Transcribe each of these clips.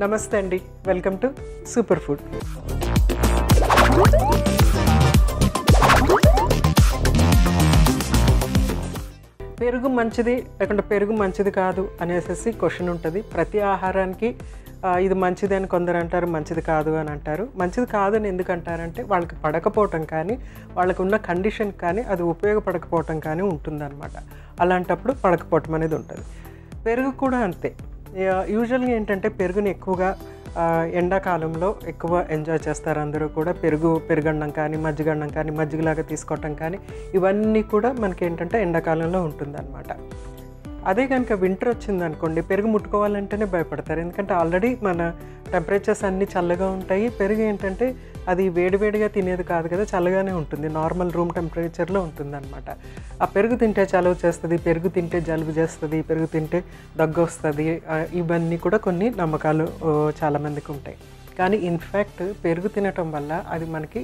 నమస్తే అండి, welcome to super food. పెరుగు మంచిది లేకుంటే పెరుగు మంచిది కాదు అనేసి క్వశ్చన్ ఉంటుంది. ప్రతి ఆహారానికి ఇది మంచిది అని కొందరు అంటారు, మంచిది కాదు అని అంటారు. మంచిది కాదని ఎందుకు అంటారంటే వాళ్ళకి పడకపోవటం కానీ వాళ్ళకు ఉన్న కండిషన్ కానీ అది ఉపయోగపడకపోవటం కానీ ఉంటుందన్నమాట. అలాంటప్పుడు పడకపోవటం అనేది ఉంటుంది. పెరుగు కూడా అంతే. యూజువల్గా ఏంటంటే పెరుగుని ఎక్కువగా ఎండాకాలంలో ఎక్కువ ఎంజాయ్ చేస్తారు అందరూ కూడా. పెరుగన్నం కానీ మజ్జిగన్నం కానీ మజ్జిగలాగా తీసుకోవటం కానీ ఇవన్నీ కూడా మనకి ఏంటంటే ఎండాకాలంలో ఉంటుందన్నమాట. అదే కనుక వింటర్ వచ్చిందనుకోండి పెరుగు ముట్టుకోవాలంటేనే భయపడతారు. ఎందుకంటే ఆల్రెడీ మన టెంపరేచర్స్ అన్నీ చల్లగా ఉంటాయి. పెరుగు ఏంటంటే అది వేడివేడిగా తినేది కాదు కదా, చల్లగానే ఉంటుంది, నార్మల్ రూమ్ టెంపరేచర్లో ఉంటుందన్నమాట. ఆ పెరుగు తింటే చలువ చేస్తుంది, పెరుగు తింటే జలుబు చేస్తుంది, పెరుగు తింటే దగ్గు వస్తుంది, ఇవన్నీ కూడా కొన్ని నమ్మకాలు చాలామందికి ఉంటాయి. కానీ ఇన్ఫ్యాక్ట్ పెరుగు తినటం వల్ల అది మనకి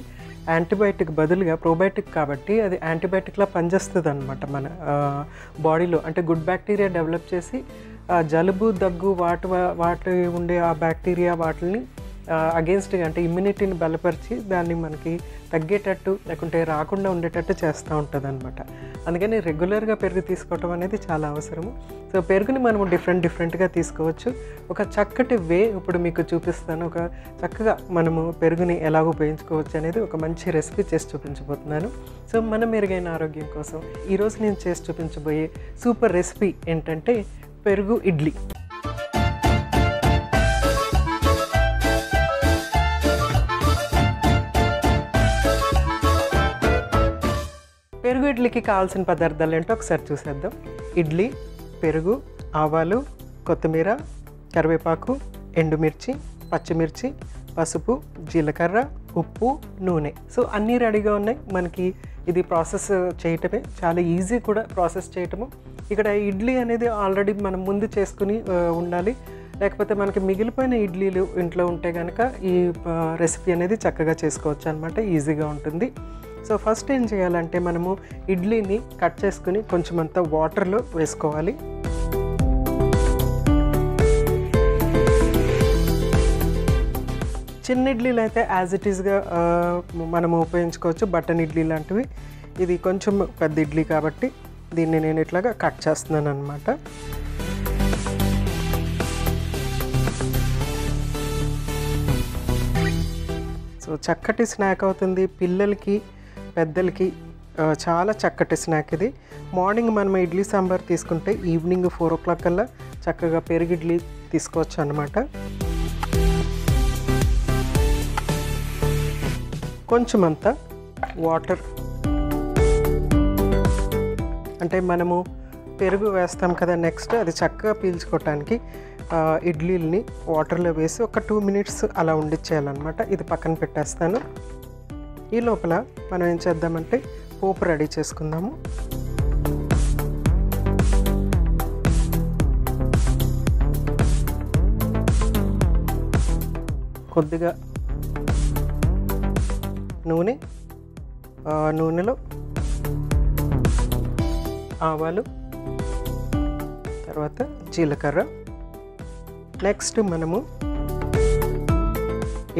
యాంటీబయాటిక్ బదులుగా ప్రోబయాటిక్ కాబట్టి అది యాంటీబయాటిక్లా పనిచేస్తుంది అనమాట మన బాడీలో. అంటే గుడ్ బ్యాక్టీరియా డెవలప్ చేసి జలుబు దగ్గు వాటి ఉండే ఆ బ్యాక్టీరియా వాటిని అగెన్స్ట్గా అంటే ఇమ్యూనిటీని బలపరిచి దాన్ని మనకి తగ్గేటట్టు లేకుంటే రాకుండా ఉండేటట్టు చేస్తూ ఉంటుంది అనమాట. అందుకని రెగ్యులర్గా పెరుగు తీసుకోవటం అనేది చాలా అవసరము. సో పెరుగుని మనము డిఫరెంట్గా తీసుకోవచ్చు. ఒక చక్కటి వే ఇప్పుడు మీకు చూపిస్తాను. ఒక చక్కగా మనము పెరుగుని ఎలా ఉపయోగించుకోవచ్చు అనేది ఒక మంచి రెసిపీ చేసి చూపించబోతున్నాను. సో మన మెరుగైన ఆరోగ్యం కోసం ఈరోజు నేను చేసి చూపించబోయే సూపర్ రెసిపీ ఏంటంటే పెరుగు ఇడ్లీ. పెరుగు ఇడ్లీకి కావాల్సిన పదార్థాలు ఏంటో ఒకసారి చూసేద్దాం. ఇడ్లీ, పెరుగు, ఆవాలు, కొత్తిమీర, కరివేపాకు, ఎండుమిర్చి, పచ్చిమిర్చి, పసుపు, జీలకర్ర, ఉప్పు, నూనె. సో అన్నీ రెడీగా ఉన్నాయి. మనకి ఇది ప్రాసెస్ చేయటమే చాలా ఈజీ కూడా ప్రాసెస్ చేయటము. ఇక్కడ ఇడ్లీ అనేది ఆల్రెడీ మనం ముందు చేసుకుని ఉండాలి. లేకపోతే మనకి మిగిలిపోయిన ఇడ్లీలు ఇంట్లో ఉంటే కనుక ఈ రెసిపీ అనేది చక్కగా చేసుకోవచ్చు అనమాట, ఈజీగా ఉంటుంది. సో ఫస్ట్ ఏం చేయాలంటే మనము ఇడ్లీని కట్ చేసుకుని కొంచెం అంతా వాటర్లో వేసుకోవాలి. చిన్న ఇడ్లీలు అయితే యాజ్ ఇట్ ఈస్గా మనము ఉపయోగించుకోవచ్చు, బటన్ ఇడ్లీ లాంటివి. ఇది కొంచెం పెద్ద ఇడ్లీ కాబట్టి దీన్ని నేను ఇట్లాగా కట్ చేస్తున్నాను అనమాట. సో చక్కటి స్నాక్ అవుతుంది పిల్లలకి పెద్దలకి, చాలా చక్కటి స్నాక్ ఇది. మార్నింగ్ మనం ఇడ్లీ సాంబార్ తీసుకుంటే ఈవినింగ్ 4 o'clock కల్లా చక్కగా పెరుగు ఇడ్లీ తీసుకోవచ్చు అన్నమాట. కొంచెం అంతా వాటర్, అంటే మనము పెరుగు వేస్తాం కదా నెక్స్ట్ అది చక్కగా పీల్చుకోవటానికి ఇడ్లీలని వాటర్లో వేసి ఒక 2 minutes అలా ఉండిచ్చేయాలన్నమాట. ఇది పక్కన పెట్టేస్తాను. ఈ లోపల మనం ఏం చేద్దామంటే పోపు రెడీ చేసుకుందాము. కొద్దిగా నూనెలో ఆవాలు, తర్వాత జీలకర్ర, నెక్స్ట్ మనము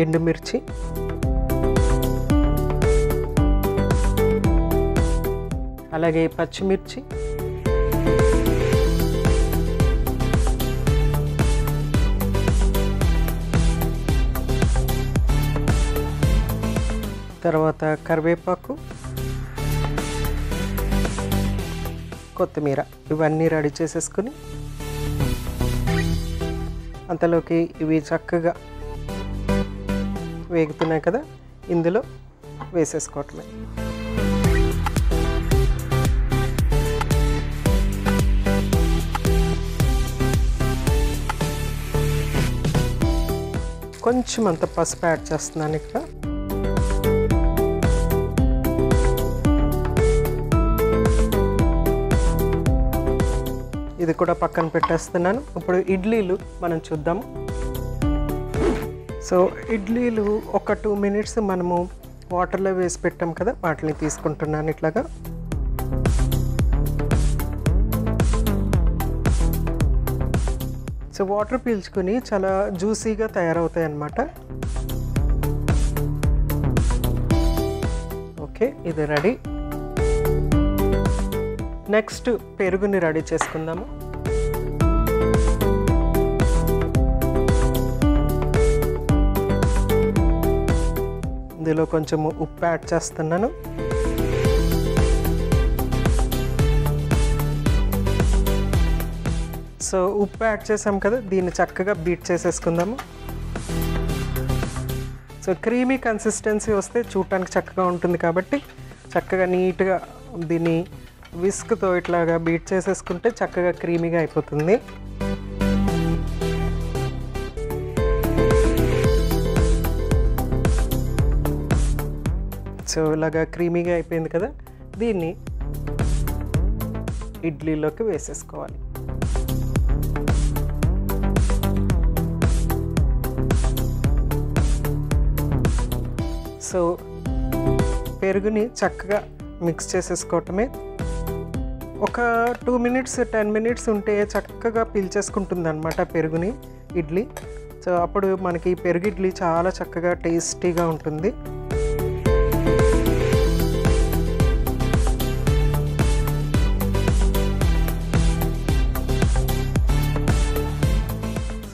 ఎండుమిర్చి, అలాగే పచ్చిమిర్చి, తర్వాత కరివేపాకు, కొత్తిమీర, ఇవన్నీ రెడీ చేసేసుకుని అంతలోకి ఇవి చక్కగా వేగుతున్నాయి కదా, ఇందులో వేసేసుకోవటమే. కొంచెం అంత పసుపు యాడ్ చేస్తున్నాను ఇక్కడ. ఇది కూడా పక్కన పెట్టేస్తున్నాను. ఇప్పుడు ఇడ్లీలు మనం చూద్దాము. సో ఇడ్లీలు ఒక 2 minutes మనము వాటర్లో వేసి పెట్టాం కదా, వాటిని తీసుకుంటున్నాను ఇట్లాగా. సో సో వాటర్ పీల్చుకొని చాలా జ్యూసీగా తయారవుతాయి అన్నమాట. ఓకే, ఇది రెడీ. నెక్స్ట్ పెరుగుని రెడీ చేసుకుందాము. ఇందులో కొంచెము ఉప్పు యాడ్ చేస్తున్నాను. సో ఉప్పు యాడ్ చేసాం కదా, దీన్ని చక్కగా బీట్ చేసేసుకుందాము. సో క్రీమీ కన్సిస్టెన్సీ వస్తే చూడటానికి చక్కగా ఉంటుంది కాబట్టి చక్కగా నీట్గా దీన్ని విస్క్తో ఇట్లాగా బీట్ చేసేసుకుంటే చక్కగా క్రీమీగా అయిపోతుంది. సో ఇలాగా క్రీమీగా అయిపోయింది కదా, దీన్ని ఇడ్లీలోకి వేసేసుకోవాలి. సో పెరుగుని చక్కగా మిక్స్ చేసేసుకోవటమే. ఒక 2 minutes 10 minutes ఉంటే చక్కగా పీల్చేసుకుంటుంది అన్నమాట పెరుగుని ఇడ్లీ. సో అప్పుడు మనకి పెరుగు ఇడ్లీ చాలా చక్కగా టేస్టీగా ఉంటుంది.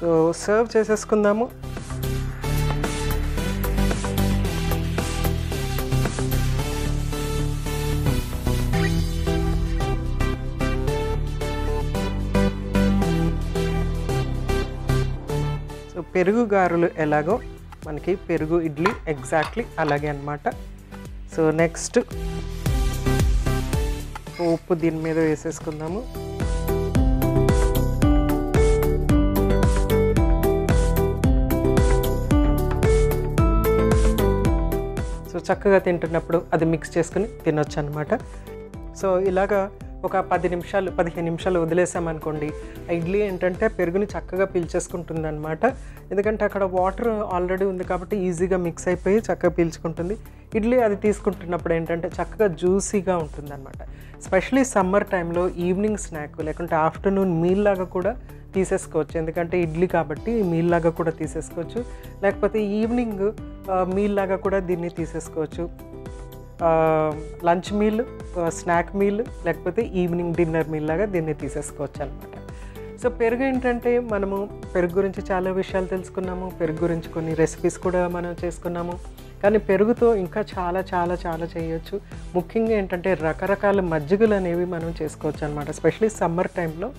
సో సర్వ్ చేసేసుకుందాము. సో పెరుగు గారెలు ఎలాగో మనకి పెరుగు ఇడ్లీ ఎగ్జాక్ట్లీ అలాగే అన్నమాట. సో నెక్స్ట్ ఉప్పు దీని మీద వేసేసుకుందాము. సో చక్కగా తింటున్నప్పుడు అది మిక్స్ చేసుకుని తినొచ్చు అన్నమాట. సో ఇలాగా ఒక 10 నిమిషాలు 15 నిమిషాలు వదిలేసామనుకోండి, ఆ ఇడ్లీ ఏంటంటే పెరుగుని చక్కగా పీల్చేసుకుంటుంది అనమాట. ఎందుకంటే అక్కడ వాటర్ ఆల్రెడీ ఉంది కాబట్టి ఈజీగా మిక్స్ అయిపోయి చక్కగా పీల్చుకుంటుంది. ఇడ్లీ అది తీసుకుంటున్నప్పుడు ఏంటంటే చక్కగా జ్యూసీగా ఉంటుంది అనమాట. స్పెషలీ సమ్మర్ టైంలో ఈవినింగ్ స్నాక్ లేకుంటే ఆఫ్టర్నూన్ మీల్ లాగా కూడా తీసేసుకోవచ్చు. ఎందుకంటే ఇడ్లీ కాబట్టి మీల్ లాగా కూడా తీసేసుకోవచ్చు, లేకపోతే ఈవినింగ్ మీల్ లాగా కూడా దీన్ని తీసేసుకోవచ్చు. లంచ్ మీల్, స్నాక్ మీల్, లేకపోతే ఈవినింగ్ డిన్నర్ మీల్ లాగా దీన్ని తీసేసుకోవచ్చు అనమాట. సో పెరుగు ఏంటంటే మనము పెరుగు గురించి చాలా విషయాలు తెలుసుకున్నాము, పెరుగు గురించి కొన్ని రెసిపీస్ కూడా మనం చేసుకున్నాము. కానీ పెరుగుతో ఇంకా చాలా చాలా చాలా చేయొచ్చు. ముఖ్యంగా ఏంటంటే రకరకాల మజ్జిగలు అనేవి మనం చేసుకోవచ్చు అనమాట. స్పెషలీ సమ్మర్ టైంలో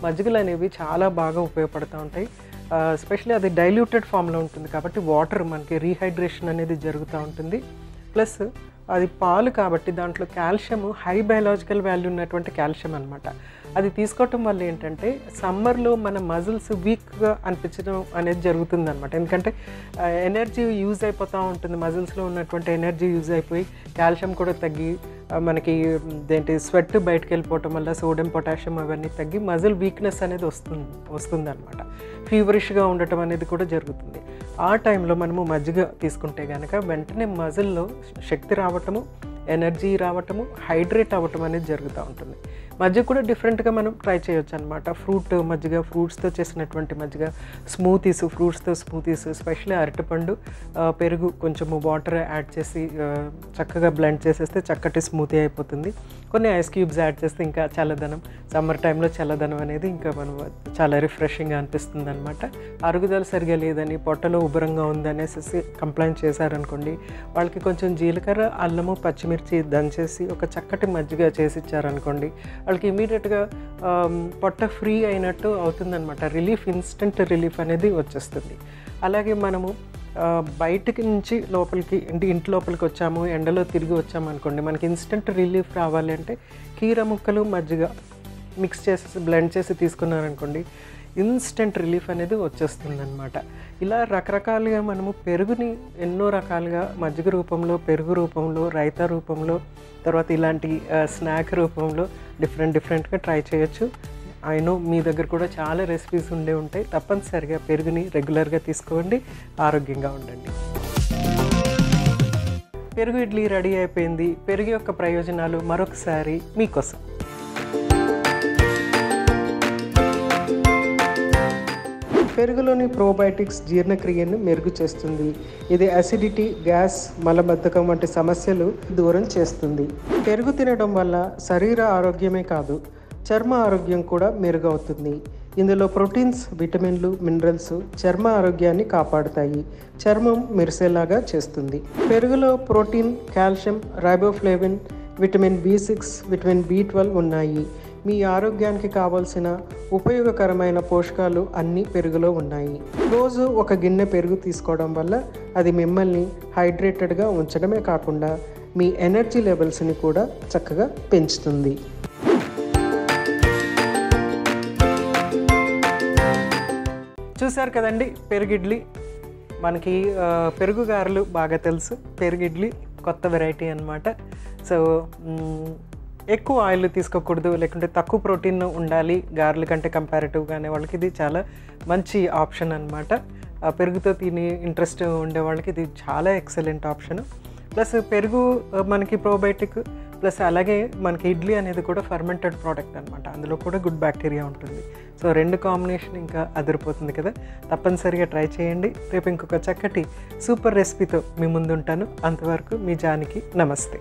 మజ్జిగలు అనేవి చాలా బాగా ఉపయోగపడుతూ ఉంటాయి. స్పెషలీ అది డైల్యూటెడ్ ఫామ్లో ఉంటుంది కాబట్టి వాటర్ మనకి రీహైడ్రేషన్ అనేది జరుగుతూ ఉంటుంది. ప్లస్ అది పాలు కాబట్టి దాంట్లో కాల్షియం హై బయాలజికల్ వాల్యూ ఉన్నటువంటి కాల్షియం అనమాట. అది తీసుకోవటం వల్ల ఏంటంటే సమ్మర్లో మన మజిల్స్ వీక్గా అనిపించడం అనేది జరుగుతుంది అనమాట. ఎందుకంటే ఎనర్జీ యూజ్ అయిపోతూ ఉంటుంది, మజిల్స్లో ఉన్నటువంటి ఎనర్జీ యూజ్ అయిపోయి కాల్షియం కూడా తగ్గి మనకి స్వెట్ బయటకు వెళ్ళిపోవటం వల్ల సోడియం పొటాషియం అవన్నీ తగ్గి మజిల్ వీక్నెస్ అనేది వస్తుంది అనమాట. ఫీవరిష్గా ఉండటం అనేది కూడా జరుగుతుంది. ఆ టైంలో మనము మజ్జిగ తీసుకుంటే కనుక వెంటనే మజిల్లో శక్తి రావటము, ఎనర్జీ రావటము, హైడ్రేట్ అవ్వటం అనేది జరుగుతూ ఉంటుంది. మజ్జిగ కూడా డిఫరెంట్గా మనం ట్రై చేయొచ్చు అనమాట. ఫ్రూట్ మజ్జిగ, ఫ్రూట్స్తో చేసినటువంటి మజ్జిగ, స్మూతీస్, ఫ్రూట్స్తో స్మూతీస్, స్పెషల్లీ అరటిపండు, పెరుగు, కొంచెము వాటర్ యాడ్ చేసి చక్కగా బ్లెండ్ చేసేస్తే చక్కటి స్మూతీ అయిపోతుంది. కొన్ని ఐస్ క్యూబ్స్ యాడ్ చేస్తే ఇంకా చల్లదనం, సమ్మర్ టైంలో చల్లదనం అనేది ఇంకా మనం చాలా రిఫ్రెషింగ్గా అనిపిస్తుంది అనమాట. అరుగుదల సరిగా లేదని, పొట్టలో ఉబ్బరంగా ఉందనేసి కంప్లైంట్ చేశారనుకోండి, వాళ్ళకి కొంచెం జీలకర్ర, అల్లము, పచ్చిమిర్చి దంచేసి ఒక చక్కటి మజ్జిగ చేసి ఇచ్చారనుకోండి, వాళ్ళకి ఇమీడియట్గా పొట్ట ఫ్రీ అయినట్టు అవుతుందన్నమాట. రిలీఫ్, ఇన్స్టెంట్ రిలీఫ్ అనేది వచ్చేస్తుంది. అలాగే మనము బయటికి నుంచి లోపలికి ఇంటి లోపలికి వచ్చాము, ఎండలో తిరిగి వచ్చాము అనుకోండి, మనకి ఇన్స్టెంట్ రిలీఫ్ రావాలి అంటే కీర ముక్కలు, మజ్జిగ మిక్స్ చేసి బ్లెండ్ చేసి తీసుకున్నారనుకోండి, ఇన్స్టెంట్ రిలీఫ్ అనేది వచ్చేస్తుంది అనమాట. ఇలా రకరకాలుగా మనము పెరుగుని ఎన్నో రకాలుగా మజ్జిగ రూపంలో, పెరుగు రూపంలో, రైతా రూపంలో, తర్వాత ఇలాంటి స్నాక్ రూపంలో డిఫరెంట్గా ట్రై చేయొచ్చు. అయినో మీ దగ్గర కూడా చాలా రెసిపీస్ ఉంటాయి. తప్పనిసరిగా పెరుగుని రెగ్యులర్గా తీసుకోండి, ఆరోగ్యంగా ఉండండి. పెరుగు ఇడ్లీ రెడీ అయిపోయింది. పెరుగు యొక్క ప్రయోజనాలు మరొకసారి మీకోసం. పెరుగులోని ప్రోబయోటిక్స్ జీర్ణక్రియను మెరుగు చేస్తుంది. ఇది అసిడిటీ, గ్యాస్, మలబద్ధకం వంటి సమస్యలు దూరం చేస్తుంది. పెరుగు తినడం వల్ల శరీర ఆరోగ్యమే కాదు, చర్మ ఆరోగ్యం కూడా మెరుగవుతుంది. ఇందులో ప్రోటీన్స్, విటమిన్లు, మినరల్స్ చర్మ ఆరోగ్యాన్ని కాపాడుతాయి, చర్మం మెరిసేలాగా చేస్తుంది. పెరుగులో protein, calcium, riboflavin, vitamin B6, vitamin B12 ఉన్నాయి. మీ ఆరోగ్యానికి కావలసిన ఉపయోగకరమైన పోషకాలు అన్నీ పెరుగులో ఉన్నాయి. రోజు ఒక గిన్నె పెరుగు తీసుకోవడం వల్ల అది మిమ్మల్ని హైడ్రేటెడ్గా ఉంచడమే కాకుండా మీ ఎనర్జీ లెవెల్స్ని కూడా చక్కగా పెంచుతుంది. చూసారు కదండి పెరుగిడ్లీ. మనకి పెరుగు గారెలు బాగా తెలుసు, పెరుగిడ్లీ కొత్త వెరైటీ అన్నమాట. సో ఎక్కువ ఆయిల్ తీసుకోకూడదు, లేకుంటే తక్కువ ప్రోటీన్ ఉండాలి గారెల కంటే కంపారిటివ్గానే వాళ్ళకి ఇది చాలా మంచి ఆప్షన్ అనమాట. పెరుగుతో తిని ఇంట్రెస్ట్ ఉండే వాళ్ళకి ఇది చాలా ఎక్సలెంట్ ఆప్షన్. ప్లస్ పెరుగు మనకి ప్రోబయోటిక్, ప్లస్ అలాగే మనకి ఇడ్లీ అనేది కూడా ఫర్మెంటెడ్ ప్రోడక్ట్ అనమాట. అందులో కూడా గుడ్ బ్యాక్టీరియా ఉంటుంది. సో రెండు కాంబినేషన్ ఇంకా అదిరిపోతుంది కదా. తప్పనిసరిగా ట్రై చేయండి. రేపు ఇంకొక చక్కటి సూపర్ రెసిపీతో మీ ముందు ఉంటాను. అంతవరకు మీ జానికి నమస్తే.